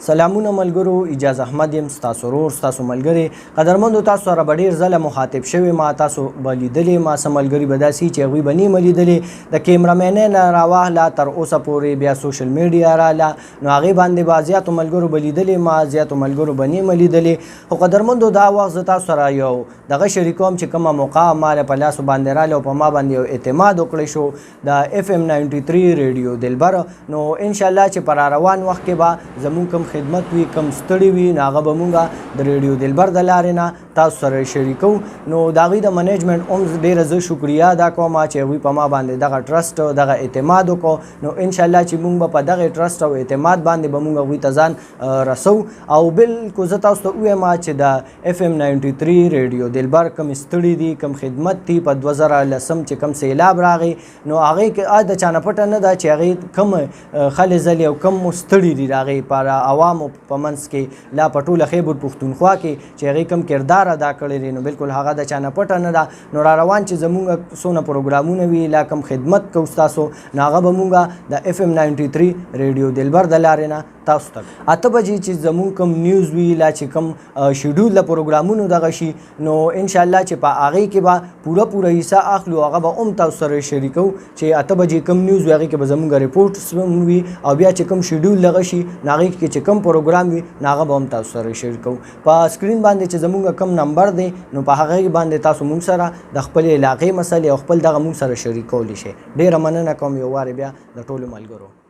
سلامونه ملګرو، اجاز احمد یم، ستاسو ورور، ستاسو ملګری. قدرمندو، تاسو سره به ډېر ځله مخاطب شوی ما، تاسو به لیدلې ما څه ملګري به داسې چې هغوی به نیمه لیدلې د کیمرامینۍ نه راواخله تر اوسه پورې بیا سوشل میډیا راله، نو هغې باندې به زیاتو ملګرو به لیدلې ما، زیاتو ملګرو به نیمه لیدلې. خو قدرمندو دا وخت زه تاسو سره یو دغه شریکوم چې کومه موقع ما په لاسو باندې راله او په ما باندې یو اعتماد وکړی شو د FM 93 ریډیو دلبر. نو انشاءالله چې پر روان وخت کې به زموږ کوم خدمت وي، کم ستړي وي، نو هغه به مونږ د ریډیو دلبر د لارې نه تاسو سره شریکو. نو د هغوی د منیجمنټ هم ډېره زه شکریه ادا کوم چې هغوی په ما باندې دغه ټرسټ دغه اعتماد وکړو. نو انشاءالله چې مونږ به په دغه ټرسټ او اعتماد باندې به مونږ هغوی ته ځان رسو. او بالکل زه تاسو ته ووایم چې د FM 93 ریډیو دلبر کوم ستړي دي، کوم خدمت دي په 2010 چې کوم سیلاب راغی، نو هغې کې د چا نه پټه نه ده چې هغې کوم خلې ځلې او کوم ستړي دي د هغې پر عوامو په منځ کې لا په ټوله خیبر پښتونخوا کې چې هغې کوم کردار ادا کړی دی، نو بالکل هغه د چا نه پټه نه ده. نو را روان چې زمونږ څونه پروګرامونه وي، لا کوم خدمت کوو ستاسو، نو هغه به مونږ د FM 93 ریډیو دلبر د لارې نه تاسو ته 8 بجې چې زمونږ کوم نیوز وي، لا چې کوم شیډول د پروګرامونو دغه شي، نو انشاءالله چې په هغې کې به پوره حصه اخلو، هغه به هم تاسو سره شریکو چې 8 بجې کوم نیوز وي هغې کې به زمونږ ریپورټس وي، او بیا چې کوم شیډول دغه شي نو هغې کې چې کوم پروګرام وي نو هغه به هم تاسو سره شریکو. په سکرین باندې چې زمونږ کوم نمبر دی، نو په هغې باندې تاسو مونږ سره د خپلې علاقې مسلې او خپل دغه مونږ سره شریکولی شئ. ډېره مننه کوم یو وارې بیا د ټولو ملګرو.